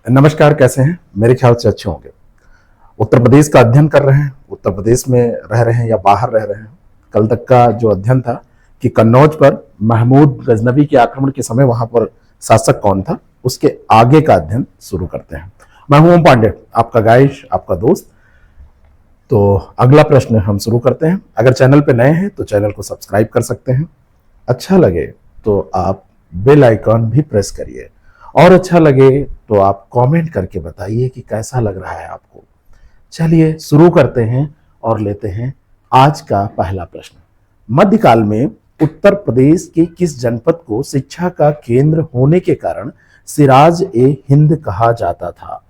नमस्कार, कैसे हैं? मेरे ख्याल से अच्छे होंगे। उत्तर प्रदेश का अध्ययन कर रहे हैं, उत्तर प्रदेश में रह रहे हैं या बाहर रह रहे हैं। कल तक का जो अध्ययन था कि कन्नौज पर महमूद गजनवी के आक्रमण के समय वहां पर शासक कौन था, उसके आगे का अध्ययन शुरू करते हैं। मैं हूं ओम पांडे, आपका गाइड, आपका दोस्त। तो अगला प्रश्न हम शुरू करते हैं। अगर चैनल पे नए हैं तो चैनल को सब्सक्राइब कर सकते हैं। अच्छा लगे तो आप बेल आइकॉन भी प्रेस करिए, और अच्छा लगे तो आप कमेंट करके बताइए कि कैसा लग रहा है आपको। चलिए शुरू करते हैं और लेते हैं आज का पहला प्रश्न। मध्यकाल में उत्तर प्रदेश के किस जनपद को शिक्षा का केंद्र होने के कारण सिराज ए हिंद कहा जाता था?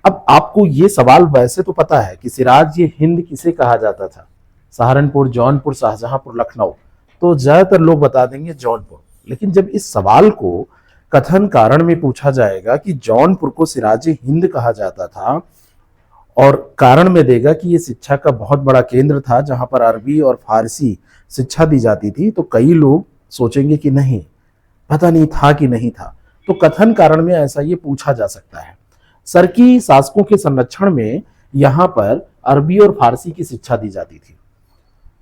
अब आपको ये सवाल वैसे तो पता है कि सिराज ये हिंद किसे कहा जाता था। सहारनपुर, जौनपुर, शाहजहांपुर, लखनऊ, तो ज्यादातर लोग बता देंगे जौनपुर। लेकिन जब इस सवाल को कथन कारण में पूछा जाएगा कि जौनपुर को सिराज ए हिंद कहा जाता था, और कारण में देगा कि ये शिक्षा का बहुत बड़ा केंद्र था जहां पर अरबी और फारसी शिक्षा दी जाती थी, तो कई लोग सोचेंगे कि नहीं, पता नहीं था कि नहीं था। तो कथन कारण में ऐसा ये पूछा जा सकता है। सरकी शासकों के संरक्षण में यहां पर अरबी और फारसी की शिक्षा दी जाती थी,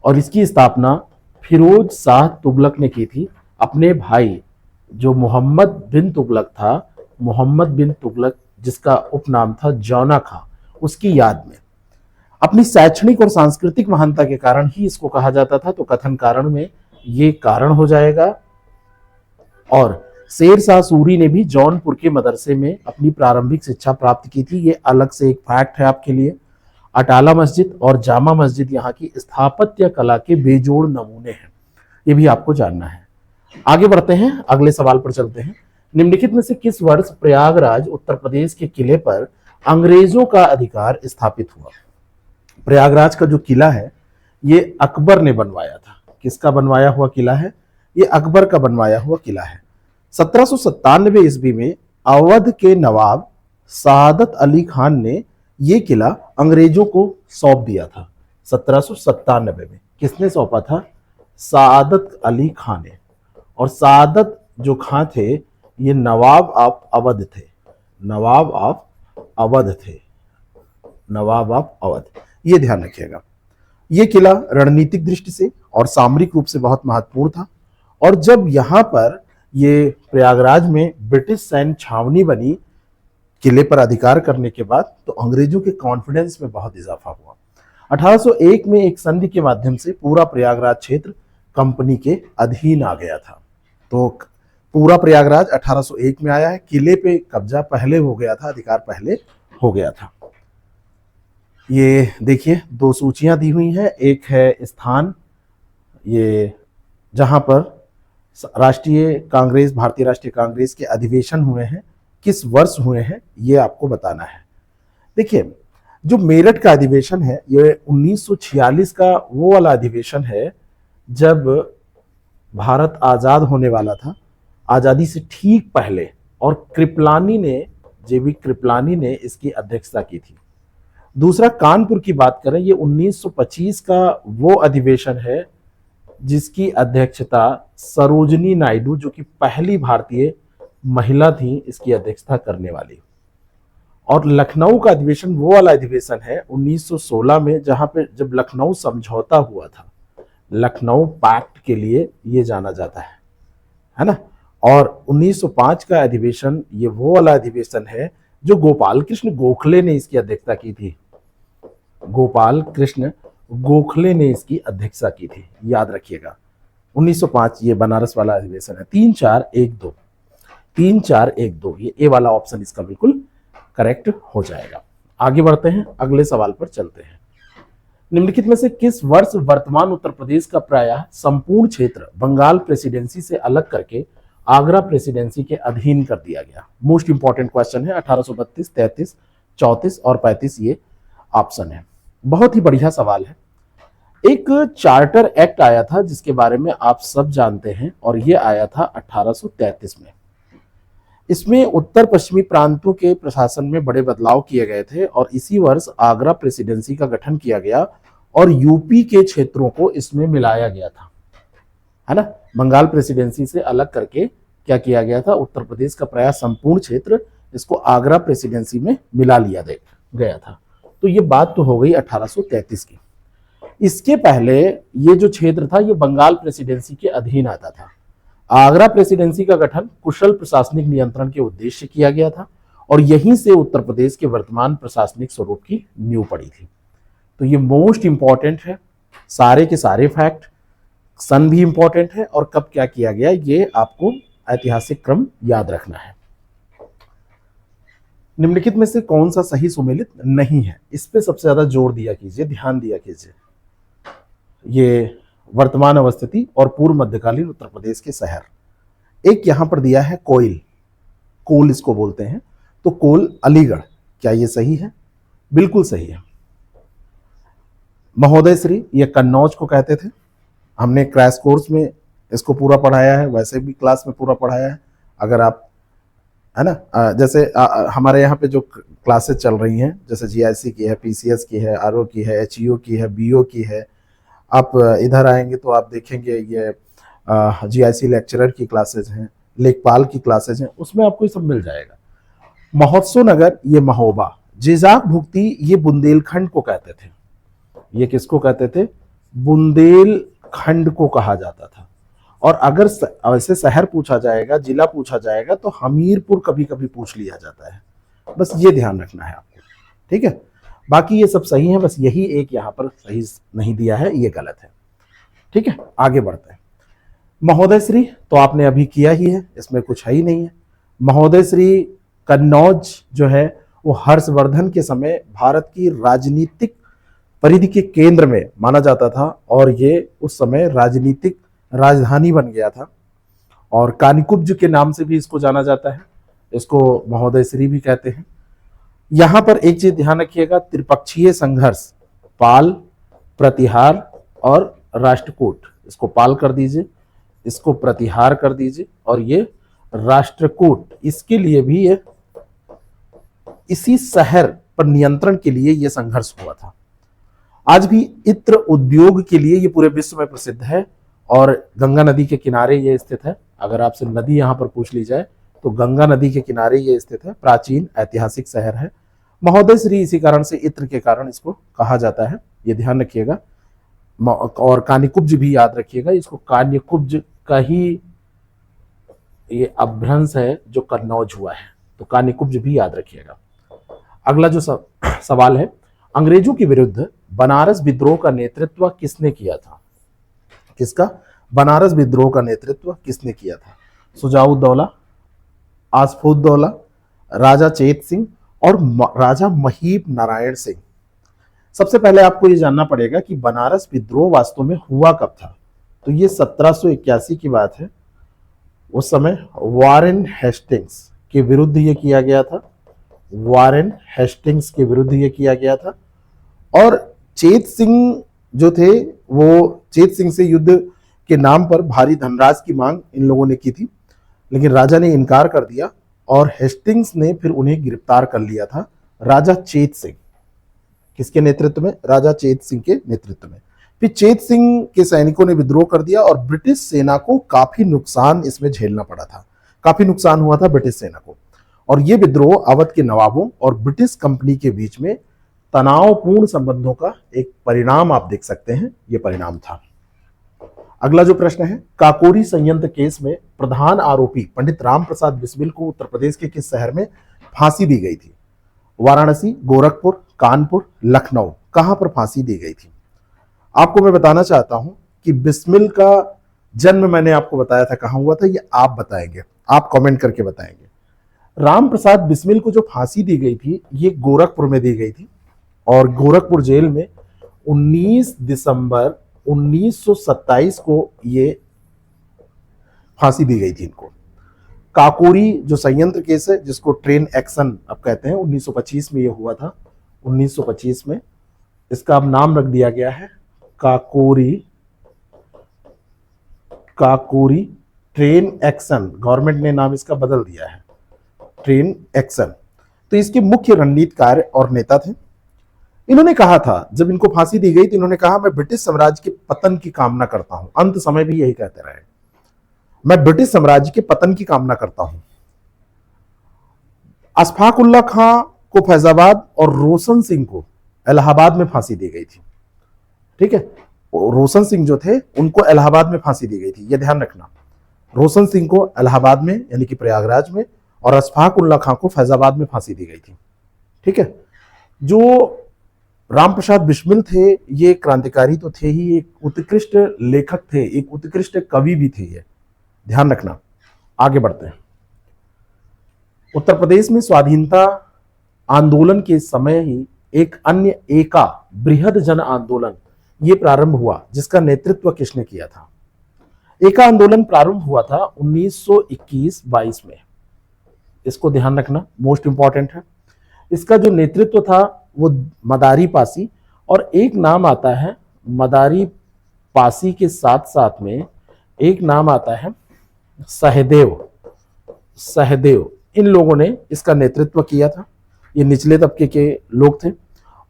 और इसकी स्थापना फिरोज शाह तुगलक ने की थी अपने भाई जो मोहम्मद बिन तुगलक था, मोहम्मद बिन तुगलक जिसका उपनाम था जौना खां, उसकी याद में। अपनी शैक्षणिक और सांस्कृतिक महानता के कारण ही इसको कहा जाता था, तो कथन कारण में ये कारण हो जाएगा। और शेर शाह सूरी ने भी जौनपुर के मदरसे में अपनी प्रारंभिक शिक्षा प्राप्त की थी, ये अलग से एक फैक्ट है आपके लिए। अटाला मस्जिद और जामा मस्जिद यहाँ की स्थापत्य कला के बेजोड़ नमूने हैं, ये भी आपको जानना है। आगे बढ़ते हैं, अगले सवाल पर चलते हैं। निम्नलिखित में से किस वर्ष प्रयागराज उत्तर प्रदेश के किले पर अंग्रेजों का अधिकार स्थापित हुआ? प्रयागराज का जो किला है ये अकबर ने बनवाया था। किसका बनवाया हुआ किला है? ये अकबर का बनवाया हुआ किला है। 1797 ईस्वी में अवध के नवाब सादत अली खान ने ये किला अंग्रेजों को सौंप दिया था। 1797 में किसने सौंपा था? सादत अली खान ने। और सादत जो खां थे ये नवाब ऑफ अवध थे, नवाब ऑफ अवध थे, नवाब ऑफ अवध, ये ध्यान रखिएगा। ये किला रणनीतिक दृष्टि से और सामरिक रूप से बहुत महत्वपूर्ण था। और जब यहां पर ये प्रयागराज में ब्रिटिश सैन्य छावनी बनी किले पर अधिकार करने के बाद, तो अंग्रेजों के कॉन्फिडेंस में बहुत इजाफा हुआ। 1801 में एक संधि के माध्यम से पूरा प्रयागराज क्षेत्र कंपनी के अधीन आ गया था। तो पूरा प्रयागराज 1801 में आया है। किले पे कब्जा पहले हो गया था, अधिकार पहले हो गया था। ये देखिए दो सूचियां दी हुई हैं। एक है स्थान, ये जहां पर राष्ट्रीय कांग्रेस, भारतीय राष्ट्रीय कांग्रेस के अधिवेशन हुए हैं, किस वर्ष हुए हैं ये आपको बताना है। देखिए जो मेरठ का अधिवेशन है ये 1946 का वो वाला अधिवेशन है जब भारत आजाद होने वाला था, आजादी से ठीक पहले। और कृपलानी ने, जेबी कृपलानी ने इसकी अध्यक्षता की थी। दूसरा कानपुर की बात करें, ये 1925 का वो अधिवेशन है जिसकी अध्यक्षता सरोजनी नायडू, जो कि पहली भारतीय महिला थी इसकी अध्यक्षता करने वाली। और लखनऊ का अधिवेशन वो वाला अधिवेशन है 1916 में, जहां पे जब लखनऊ समझौता हुआ था, लखनऊ पैक्ट के लिए ये जाना जाता है ना। और 1905 का अधिवेशन ये वो वाला अधिवेशन है जो गोपाल कृष्ण गोखले ने इसकी अध्यक्षता की थी। गोपाल कृष्ण गोखले ने इसकी अध्यक्षता की थी, याद रखिएगा। 1905 ये बनारस वाला अधिवेशन है। 3-4-1-2, 3-4-1-2, ये ए वाला ऑप्शन इसका बिल्कुल करेक्ट हो जाएगा। आगे बढ़ते हैं, अगले सवाल पर चलते हैं। निम्नलिखित में से किस वर्ष वर्तमान उत्तर प्रदेश का प्रायः संपूर्ण क्षेत्र बंगाल प्रेसिडेंसी से अलग करके आगरा प्रेसिडेंसी के अधीन कर दिया गया? मोस्ट इंपॉर्टेंट क्वेश्चन है। 1832, 33, 34 और 35 ये ऑप्शन है। बहुत ही बढ़िया सवाल है। एक चार्टर एक्ट आया था जिसके बारे में आप सब जानते हैं, और ये आया था 1833 में। इसमें उत्तर पश्चिमी प्रांतों के प्रशासन में बड़े बदलाव किए गए थे, और इसी वर्ष आगरा प्रेसिडेंसी का गठन किया गया और यूपी के क्षेत्रों को इसमें मिलाया गया था, है ना। बंगाल प्रेसिडेंसी से अलग करके क्या किया गया था? उत्तर प्रदेश का प्रायः संपूर्ण क्षेत्र इसको आगरा प्रेसिडेंसी में मिला लिया गया था। तो ये बात तो हो गई 1833 की। इसके पहले ये जो क्षेत्र था ये बंगाल प्रेसिडेंसी के अधीन आता था। आगरा प्रेसिडेंसी का गठन कुशल प्रशासनिक नियंत्रण के उद्देश्य से किया गया था और यहीं से उत्तर प्रदेश के वर्तमान प्रशासनिक स्वरूप की नींव पड़ी थी। तो ये मोस्ट इंपॉर्टेंट है, सारे के सारे फैक्ट, सन भी इंपॉर्टेंट है और कब क्या किया गया ये आपको ऐतिहासिक क्रम याद रखना है। निम्नलिखित में से कौन सा सही सुमेलित नहीं है, इस पे सबसे ज्यादा जोर दिया कीजिए, ध्यान दिया कीजिए। ये वर्तमान अवस्थिति और पूर्व मध्यकालीन उत्तर प्रदेश के शहर। एक यहां पर दिया है कोइल, कोल इसको बोलते हैं, तो कोल अलीगढ़, क्या ये सही है? बिल्कुल सही है। महोदय श्री, ये कन्नौज को कहते थे। हमने क्रैश कोर्स में इसको पूरा पढ़ाया है, वैसे भी क्लास में पूरा पढ़ाया है। अगर आप, है ना, जैसे हमारे यहाँ पे जो क्लासेस चल रही हैं, जैसे जीआईसी की है, पीसीएस की है, आरओ की है, एचईओ की है, बीओ की है, आप इधर आएंगे तो आप देखेंगे ये जीआईसी लेक्चरर की क्लासेज हैं, लेखपाल की क्लासेज हैं, उसमें आपको ये सब मिल जाएगा। महोत्सव नगर ये महोबा, जिजाक भुक्ति ये बुंदेलखंड को कहते थे। ये किसको कहते थे? बुंदेलखंड को कहा जाता था। और अगर वैसे शहर पूछा जाएगा, जिला पूछा जाएगा तो हमीरपुर कभी कभी पूछ लिया जाता है, बस ये ध्यान रखना है आपको, ठीक है। बाकी ये सब सही है, बस यही एक यहाँ पर सही नहीं दिया है, ये गलत है, ठीक है। आगे बढ़ते हैं। महोदय श्री तो आपने अभी किया ही है, इसमें कुछ है ही नहीं है। महोदय श्री कन्नौज जो है वो हर्षवर्धन के समय भारत की राजनीतिक परिधि के केंद्र में माना जाता था और ये उस समय राजनीतिक राजधानी बन गया था और कानिकुब्ज के नाम से भी इसको जाना जाता है, इसको महोदय श्री भी कहते हैं। यहां पर एक चीज ध्यान रखिएगा, त्रिपक्षीय संघर्ष, पाल, प्रतिहार और राष्ट्रकूट, इसको पाल कर दीजिए, इसको प्रतिहार कर दीजिए और ये राष्ट्रकूट, इसके लिए भी ये इसी शहर पर नियंत्रण के लिए यह संघर्ष हुआ था। आज भी इत्र उद्योग के लिए ये पूरे विश्व में प्रसिद्ध है और गंगा नदी के किनारे ये स्थित है। अगर आपसे नदी यहां पर पूछ ली जाए तो गंगा नदी के किनारे ये स्थित है, प्राचीन ऐतिहासिक शहर है। महोदय श्री इसी कारण से, इत्र के कारण इसको कहा जाता है, ये ध्यान रखिएगा। और कानिकुब्ज भी याद रखिएगा, इसको कान्यकुब्ज का ही ये अभ्रंश है जो कन्नौज हुआ है, तो कानिकुब्ज भी याद रखिएगा। अगला जो सवाल है, अंग्रेजों के विरुद्ध बनारस विद्रोह का नेतृत्व किसने किया था? किसका? बनारस विद्रोह का नेतृत्व किसने किया था? सुजाउद्दौला, आसफउद्दौला, राजा चेत सिंह और राजा महीप नारायण सिंह। सबसे पहले आपको ये जानना पड़ेगा कि बनारस विद्रोह वास्तव में हुआ कब था। तो ये 1781 की बात है। उस समय वारेन हेस्टिंग्स के विरुद्ध ये किया गया था, वारेन हेस्टिंग्स के विरुद्ध ये किया गया था। और चेत सिंह जो थे वो चेत सिंह से युद्ध के नाम पर भारी धनराशि की मांग इन लोगों ने की थी, लेकिन राजा ने इनकार कर दिया और हेस्टिंग्स ने फिर उन्हें गिरफ्तार कर लिया था, राजा चेत सिंह। किसके नेतृत्व में? राजा चेत सिंह के नेतृत्व में। फिर चेत सिंह के सैनिकों ने विद्रोह कर दिया और ब्रिटिश सेना को काफी नुकसान इसमें झेलना पड़ा था, काफी नुकसान हुआ था ब्रिटिश सेना को। और ये विद्रोह अवध के नवाबों और ब्रिटिश कंपनी के बीच में तनावपूर्ण संबंधों का एक परिणाम आप देख सकते हैं, ये परिणाम था। अगला जो प्रश्न है, काकोरी संयंत्र केस में प्रधान आरोपी पंडित राम प्रसाद बिस्मिल को उत्तर प्रदेश के किस शहर में फांसी दी गई थी? वाराणसी, गोरखपुर, कानपुर, लखनऊ, कहां पर फांसी दी गई थी? आपको मैं बताना चाहता हूं कि बिस्मिल का जन्म मैंने आपको बताया था कहां हुआ था, ये आप बताएंगे, आप कमेंट करके बताएंगे। राम प्रसाद बिस्मिल को जो फांसी दी गई थी ये गोरखपुर में दी गई थी और गोरखपुर जेल में 19 दिसंबर 1927 को ये फांसी दी गई थी इनको। काकोरी जो संयंत्र केस है, जिसको ट्रेन एक्शन अब कहते हैं, 1925 में ये हुआ था। 1925 में इसका अब नाम रख दिया गया है Kakori, Kakori train action, government ने नाम इसका बदल दिया है, ट्रेन एक्शन। तो इसके मुख्य रणनीतिकार और नेता थे। इन्होंने कहा था, जब इनको फांसी दी गई तो इन्होंने कहा, मैं ब्रिटिश साम्राज्य के पतन की कामना करता हूं। अंत समय भी यही कहते रहे, मैं ब्रिटिश साम्राज्य के पतन की कामना करता हूं। अशफाक उल्लाह खां को फैजाबाद और रोशन सिंह को इलाहाबाद में फांसी दी गई थी। ठीक है, रोशन सिंह जो थे उनको इलाहाबाद में फांसी दी गई थी, ये ध्यान रखना। रोशन सिंह को इलाहाबाद में यानी कि प्रयागराज में, और अशफाक उल्लाह खां को फैजाबाद में फांसी दी गई थी। ठीक है, जो राम प्रसाद बिस्मिल थे ये क्रांतिकारी तो थे ही, एक उत्कृष्ट लेखक थे, एक उत्कृष्ट कवि भी थे, ये ध्यान रखना। आगे बढ़ते हैं। उत्तर प्रदेश में स्वाधीनता आंदोलन के समय ही एक अन्य एका बृहद जन आंदोलन ये प्रारंभ हुआ, जिसका नेतृत्व किसने किया था? एका आंदोलन प्रारंभ हुआ था 1921-22 में। इसको ध्यान रखना, मोस्ट इंपॉर्टेंट है। इसका जो नेतृत्व था वो मदारी पासी, और एक नाम आता है मदारी पासी के साथ साथ में एक नाम आता है सहदेव। सहदेव, इन लोगों ने इसका नेतृत्व किया था। ये निचले तबके के लोग थे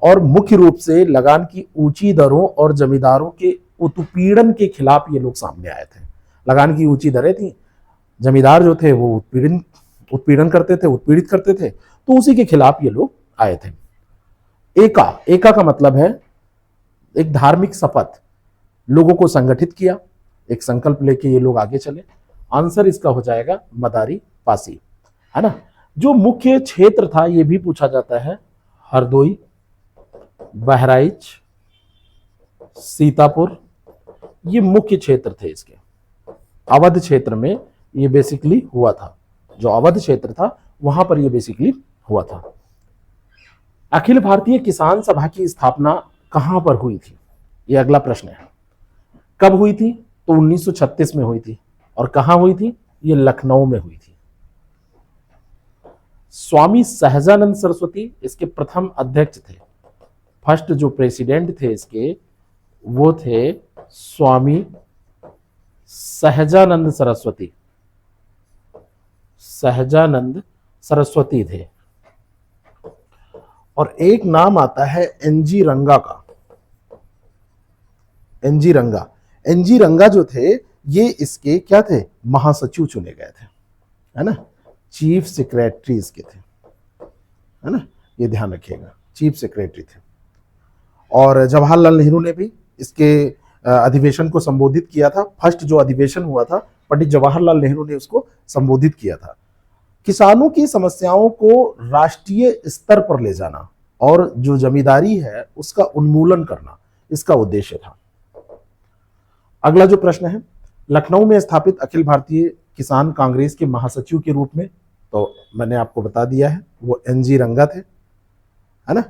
और मुख्य रूप से लगान की ऊंची दरों और जमींदारों के उत्पीड़न के खिलाफ ये लोग सामने आए थे। लगान की ऊंची दरें थी, जमींदार जो थे वो उत्पीड़न करते थे, उत्पीड़ित करते थे, तो उसी के खिलाफ ये लोग आए थे। एका का मतलब है एक धार्मिक शपथ, लोगों को संगठित किया, एक संकल्प लेके ये लोग आगे चले। आंसर इसका हो जाएगा मदारी पासी, है ना। जो मुख्य क्षेत्र था ये भी पूछा जाता है, हरदोई, बहराइच, सीतापुर, ये मुख्य क्षेत्र थे इसके। अवध क्षेत्र में ये बेसिकली हुआ था, जो अवध क्षेत्र था वहां पर ये बेसिकली हुआ था। अखिल भारतीय किसान सभा की स्थापना कहां पर हुई थी? ये अगला प्रश्न है। कब हुई थी? तो 1936 में हुई थी। और कहां हुई थी? ये लखनऊ में हुई थी। स्वामी सहजानंद सरस्वती इसके प्रथम अध्यक्ष थे। फर्स्ट जो प्रेसिडेंट थे इसके वो थे स्वामी सहजानंद सरस्वती। सहजानंद सरस्वती थे। और एक नाम आता है एनजी रंगा का। एनजी रंगा, एनजी रंगा जो थे ये इसके क्या थे? महासचिव चुने गए थे, है ना, चीफ सेक्रेटरी इसके थे, है ना, ये ध्यान रखिएगा, चीफ सेक्रेटरी थे। और जवाहरलाल नेहरू ने भी इसके अधिवेशन को संबोधित किया था। फर्स्ट जो अधिवेशन हुआ था पंडित जवाहरलाल नेहरू ने उसको संबोधित किया था। किसानों की समस्याओं को राष्ट्रीय स्तर पर ले जाना और जो जमींदारी है उसका उन्मूलन करना इसका उद्देश्य था। अगला जो प्रश्न है, लखनऊ में स्थापित अखिल भारतीय किसान कांग्रेस के महासचिव के रूप में, तो मैंने आपको बता दिया है वो एनजी रंगा थे, है ना।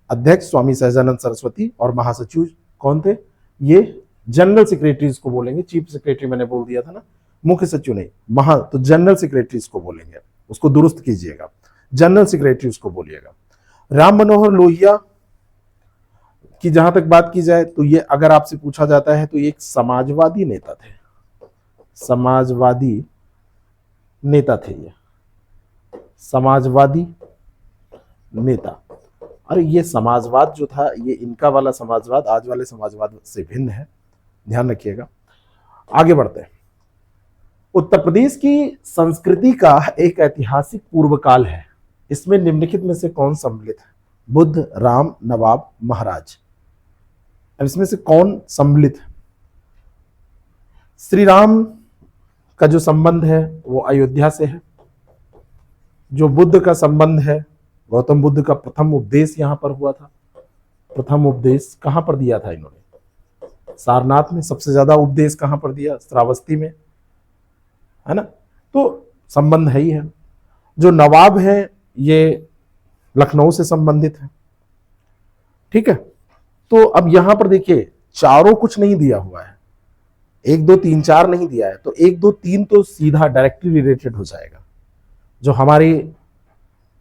अध्यक्ष स्वामी सहजानंद सरस्वती और महासचिव कौन थे? ये जनरल सेक्रेटरीज को बोलेंगे। चीफ सेक्रेटरी मैंने बोल दिया था ना, मुख्य सचिव नहीं, तो जनरल सेक्रेटरीज को बोलेंगे, उसको दुरुस्त कीजिएगा, जनरल सेक्रेटरी उसको बोलिएगा। राम मनोहर लोहिया की जहां तक बात की जाए तो ये अगर आपसे पूछा जाता है तो ये एक समाजवादी नेता थे। समाजवादी नेता थे ये, समाजवादी नेता। अरे ये समाजवाद जो था ये इनका वाला समाजवाद आज वाले समाजवाद से भिन्न है, ध्यान रखिएगा। आगे बढ़ते हैं। उत्तर प्रदेश की संस्कृति का एक ऐतिहासिक पूर्व काल है, इसमें निम्नलिखित में से कौन सम्मिलित है? बुद्ध, राम, नवाब, महाराज। अब इसमें से कौन सम्मिलित है? श्री राम का जो संबंध है वो अयोध्या से है। जो बुद्ध का संबंध है, गौतम बुद्ध का प्रथम उपदेश यहां पर हुआ था। प्रथम उपदेश कहां पर दिया था इन्होंने? सारनाथ में। सबसे ज्यादा उपदेश कहां पर दिया? श्रावस्ती में, है ना। तो संबंध है ही है। जो नवाब है ये लखनऊ से संबंधित है, ठीक है। तो अब यहां पर देखिए चारों कुछ नहीं दिया हुआ है, 1 2 3 4 नहीं दिया है, तो 1 2 3 तो सीधा डायरेक्टली रिलेटेड हो जाएगा। जो हमारी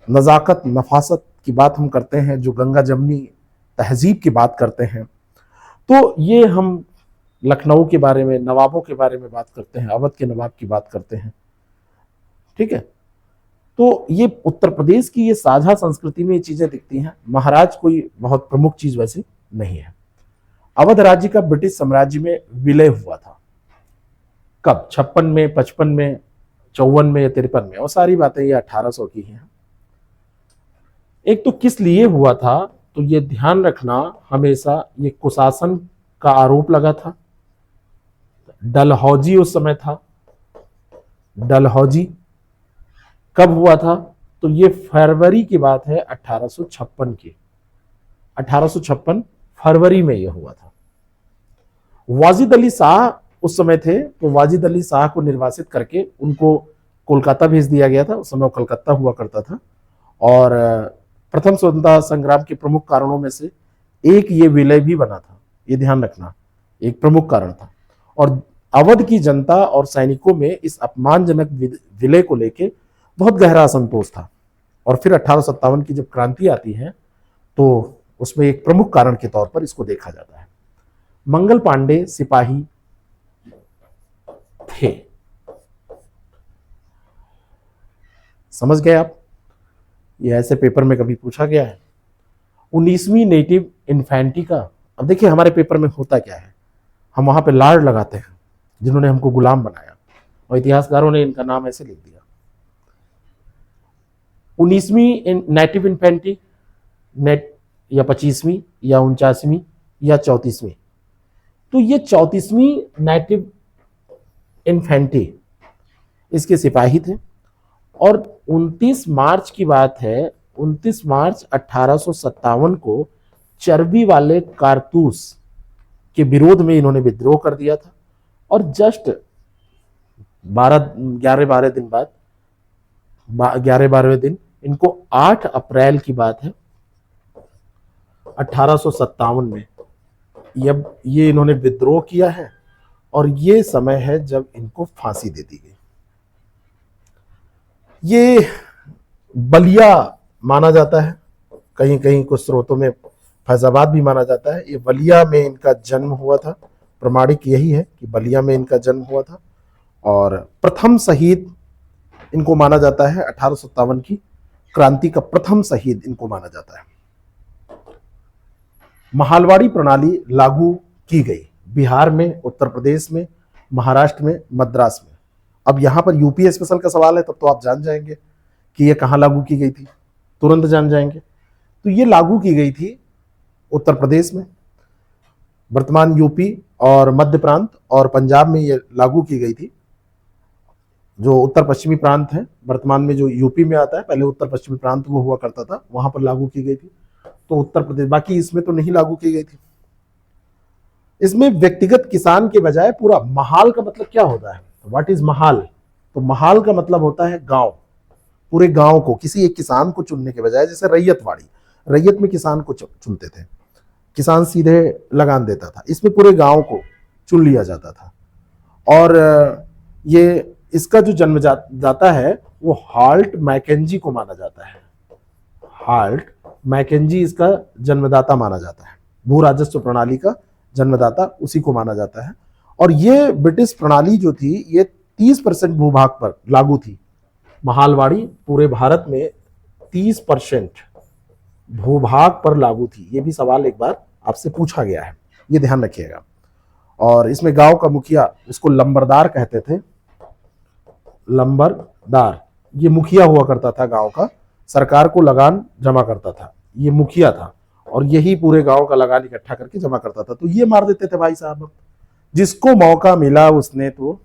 नजाकत नफासत की बात हम करते हैं, जो गंगा जमनी तहजीब की बात करते हैं, तो ये हम लखनऊ के बारे में, नवाबों के बारे में बात करते हैं, अवध के नवाब की बात करते हैं, ठीक है। तो ये उत्तर प्रदेश की ये साझा संस्कृति में ये चीजें दिखती हैं। महाराज कोई बहुत प्रमुख चीज वैसे नहीं है। अवध राज्य का ब्रिटिश साम्राज्य में विलय हुआ था कब? 56 में, 55 में, 54 में या 53 में, और सारी बातें ये 1800 की हैं। एक तो किस लिए हुआ था, तो ये ध्यान रखना हमेशा, ये कुशासन का आरोप लगा था। डलहौजी उस समय था। डलहौजी कब हुआ था, तो ये फरवरी की बात है 1856 की। 1856 फरवरी में यह हुआ था। वाजिद अली शाह उस समय थे, तो वाजिद अली शाह को निर्वासित करके उनको कोलकाता भेज दिया गया था। उस समय वो कलकत्ता हुआ करता था। और प्रथम स्वतंत्रता संग्राम के प्रमुख कारणों में से एक ये विलय भी बना था, ये ध्यान रखना, एक प्रमुख कारण था। और अवध की जनता और सैनिकों में इस अपमानजनक विलय को लेकर बहुत गहरा असंतोष था। और फिर 1857 की जब क्रांति आती है तो उसमें एक प्रमुख कारण के तौर पर इसको देखा जाता है। मंगल पांडे सिपाही थे, समझ गए आप? ये ऐसे पेपर में कभी पूछा गया है। 19वीं नेटिव इन्फेंट्री का, अब देखिए हमारे पेपर में होता क्या है, हम वहां पे लाड लगाते हैं जिन्होंने हमको गुलाम बनाया, और इतिहासकारों ने इनका नाम ऐसे लिख दिया। 19वीं नेटिव इन्फेंट्री, नेट या 25वीं या 49वीं या 34वीं, तो ये 34वीं नेटिव इन्फेंट्री इसके सिपाही थे। और 29 मार्च की बात है, 29 मार्च 1857 को चर्बी वाले कारतूस के विरोध में इन्होंने विद्रोह कर दिया था। और जस्ट 11-12 दिन बाद, 11-12वें दिन, इनको 8 अप्रैल की बात है 1857 में ये इन्होंने विद्रोह किया है। और ये समय है जब इनको फांसी दे दी गई। ये बलिया माना जाता है, कहीं कहीं कुछ स्रोतों में फैजाबाद भी माना जाता है। ये बलिया में इनका जन्म हुआ था, प्रमाणिक यही है कि बलिया में इनका जन्म हुआ था। और प्रथम शहीद इनको माना जाता है, 1857 की क्रांति का प्रथम शहीद इनको माना जाता है। महालवाड़ी प्रणाली लागू की गई बिहार में, उत्तर प्रदेश में, महाराष्ट्र में, मद्रास में। अब यहां पर यूपी स्पेशल का सवाल है, तब तो आप जान जाएंगे कि ये कहां लागू की गई थी, तुरंत जान जाएंगे। तो ये लागू की गई थी उत्तर प्रदेश में, वर्तमान यूपी और मध्य प्रांत और पंजाब में ये लागू की गई थी। जो उत्तर पश्चिमी प्रांत है वर्तमान में, जो यूपी में आता है, पहले उत्तर पश्चिमी प्रांत वो हुआ करता था, वहां पर लागू की गई थी। तो उत्तर प्रदेश, बाकी इसमें तो नहीं लागू की गई थी। इसमें व्यक्तिगत किसान के बजाय पूरा, महाल का मतलब क्या होता है, व्हाट इज महाल, तो महाल का मतलब होता है गांव। पूरे गांव को किसी एक किसान को चुनने के बजाय, जैसे रैयतवाड़ी, रैयत में किसान को चुनते थे, किसान सीधे लगान देता था, इसमें पूरे गांव को चुन लिया जाता था। और ये इसका जो जन्मदाता है वो हाल्ट मैकेंजी को माना जाता है। हाल्ट मैकेंजी इसका जन्मदाता माना जाता है। भू राजस्व प्रणाली का जन्मदाता उसी को माना जाता है। और ये ब्रिटिश प्रणाली जो थी ये 30% भूभाग पर लागू थी। महालवाड़ी पूरे भारत में 30% भूभाग पर लागू थी। ये भी सवाल एक बार आपसे पूछा गया है, ये ध्यान रखिएगा। और इसमें गांव का मुखिया, इसको लंबरदार कहते थे, लंबरदार, ये मुखिया हुआ करता था गांव का, सरकार को लगान जमा करता था, ये मुखिया था। और यही पूरे गांव का लगान इकट्ठा करके जमा करता था। तो ये मार देते थे भाई साहब, जिसको मौका मिला उसने तो।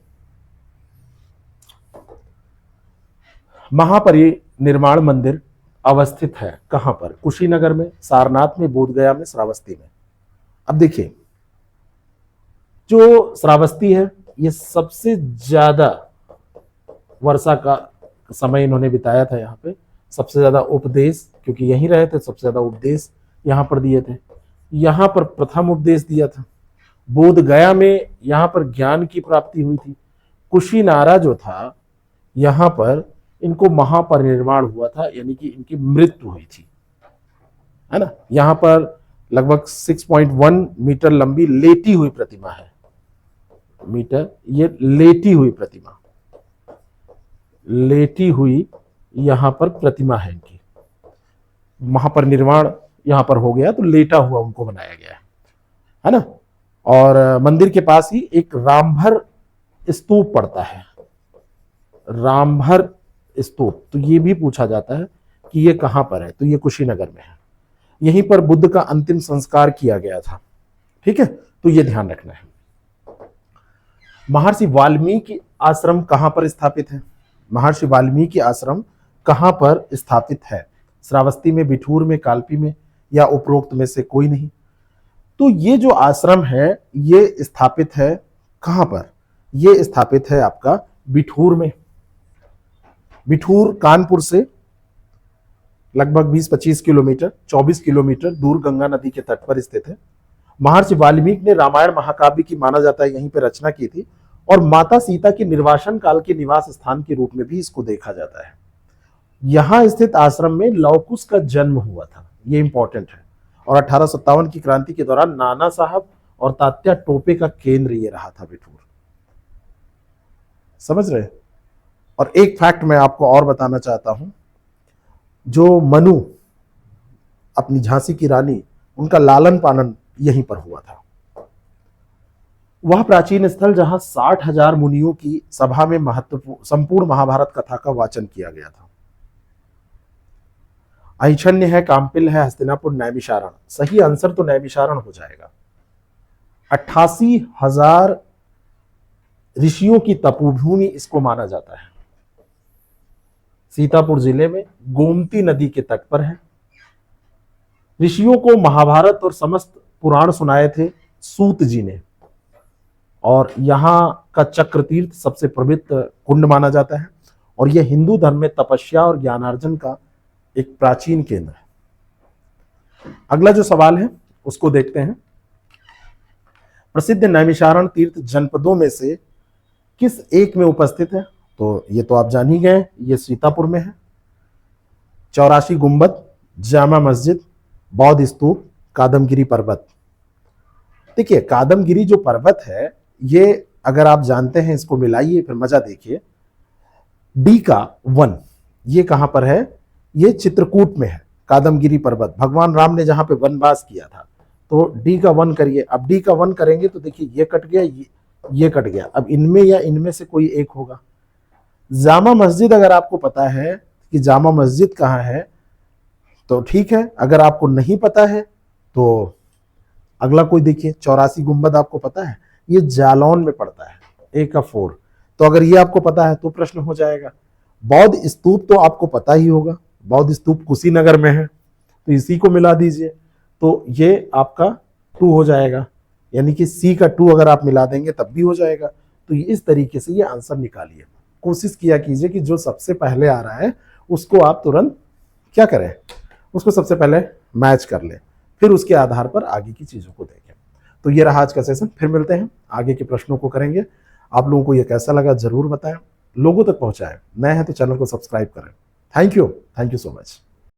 महापरिनिर्वाण मंदिर अवस्थित है कहां पर, कुशीनगर में, सारनाथ में, बोधगया में, श्रावस्ती में। अब देखिए, जो श्रावस्ती है ये सबसे ज्यादा वर्षा का समय इन्होंने बिताया था यहाँ पे, सबसे ज्यादा उपदेश, क्योंकि यहीं रहे थे, सबसे ज्यादा उपदेश यहाँ पर दिए थे। यहाँ पर प्रथम उपदेश दिया था। बोध गया में यहाँ पर ज्ञान की प्राप्ति हुई थी। कुशीनारा जो था यहाँ पर इनको महापरिनिर्वाण हुआ था, यानी कि इनकी मृत्यु हुई थी, है ना। यहाँ पर लगभग 6.1 मीटर लंबी लेटी हुई प्रतिमा है, मीटर, ये लेटी हुई प्रतिमा, लेटी हुई यहां पर प्रतिमा है इनकी। महापरिनिर्वाण यहां पर हो गया तो लेटा हुआ उनको बनाया गया है ना। और मंदिर के पास ही एक रामभर स्तूप पड़ता है, रामभर स्तूप। तो ये भी पूछा जाता है कि ये कहां पर है, तो ये कुशीनगर में है। यहीं पर बुद्ध का अंतिम संस्कार किया गया था। ठीक है, तो ये ध्यान रखना है। महर्षि वाल्मीकि आश्रम कहां पर स्थापित है? महर्षि वाल्मीकि आश्रम कहां पर स्थापित है? श्रावस्ती में, बिठूर में, कालपी में, या उपरोक्त में से कोई नहीं? तो ये जो आश्रम है ये स्थापित है कहां पर? ये स्थापित है आपका बिठूर में। बिठूर कानपुर से लगभग 20-25 किलोमीटर, 24 किलोमीटर दूर गंगा नदी के तट पर स्थित है। महर्षि वाल्मीकि ने रामायण महाकाव्य की माना जाता है यहीं पर रचना की थी, और माता सीता के निर्वासन काल के निवास स्थान के रूप में भी इसको देखा जाता है। यहां स्थित आश्रम में लव कुश का जन्म हुआ था, ये इंपॉर्टेंट है। और 1857 की क्रांति के दौरान नाना साहब और तात्या टोपे का केंद्र ये रहा था बिठूर। समझ रहे? और एक फैक्ट मैं आपको और बताना चाहता हूं, जो मनु अपनी झांसी की रानी, उनका लालन पालन यहीं पर हुआ था। वह प्राचीन स्थल जहां 60,000 मुनियों की सभा में महत्वपूर्ण संपूर्ण महाभारत कथा का वाचन किया गया था। ऐच्छन्य है, काम्पिल है, हस्तिनापुर, नैमिषारण। सही आंसर तो नैमिषारण हो जाएगा। 88,000 ऋषियों की तपोभूमि इसको माना जाता है। सीतापुर जिले में गोमती नदी के तट पर है। ऋषियों को महाभारत और समस्त पुराण सुनाए थे सूत जी ने, और यहां का चक्र तीर्थ सबसे पवित्र कुंड माना जाता है, और यह हिंदू धर्म में तपस्या और ज्ञानार्जन का एक प्राचीन केंद्र है। अगला जो सवाल है उसको देखते हैं। प्रसिद्ध नैमिषारण तीर्थ जनपदों में से किस एक में उपस्थित है? तो ये तो आप जान ही गए, ये सीतापुर में है। 84 गुंबद, जामा मस्जिद, बौद्ध स्तूप, कादमगिरी पर्वत। देखिए कादमगिरी जो पर्वत है, ये अगर आप जानते हैं इसको मिलाइए फिर मजा देखिए। डी का वन ये कहां पर है? ये चित्रकूट में है। कादमगिरी पर्वत भगवान राम ने जहां पे वनवास किया था, तो डी का वन करिए। अब डी का वन करेंगे तो देखिए ये कट गया, ये कट गया। अब इनमें या इनमें से कोई एक होगा। जामा मस्जिद अगर आपको पता है कि जामा मस्जिद कहां है तो ठीक है, अगर आपको नहीं पता है तो अगला कोई देखिए। 84 गुंबद आपको पता है, ये जालौन में पड़ता है, ए का 4। तो अगर ये आपको पता है तो प्रश्न हो जाएगा। बौद्ध स्तूप तो आपको पता ही होगा, बौद्ध स्तूप कुशीनगर में है, तो इसी को मिला दीजिए, तो ये आपका 2 हो जाएगा। यानी कि सी का 2 अगर आप मिला देंगे तब भी हो जाएगा। तो इस तरीके से ये आंसर निकालिए। कोशिश किया कीजिए कि जो सबसे पहले आ रहा है उसको आप तुरंत क्या करें, उसको सबसे पहले मैच कर लें, फिर उसके आधार पर आगे की चीजों को देखें। तो ये रहा आज का सेशन, फिर मिलते हैं, आगे के प्रश्नों को करेंगे। आप लोगों को ये कैसा लगा जरूर बताएं, लोगों तक पहुंचाएं। नए हैं तो चैनल को सब्सक्राइब करें। Thank you so much.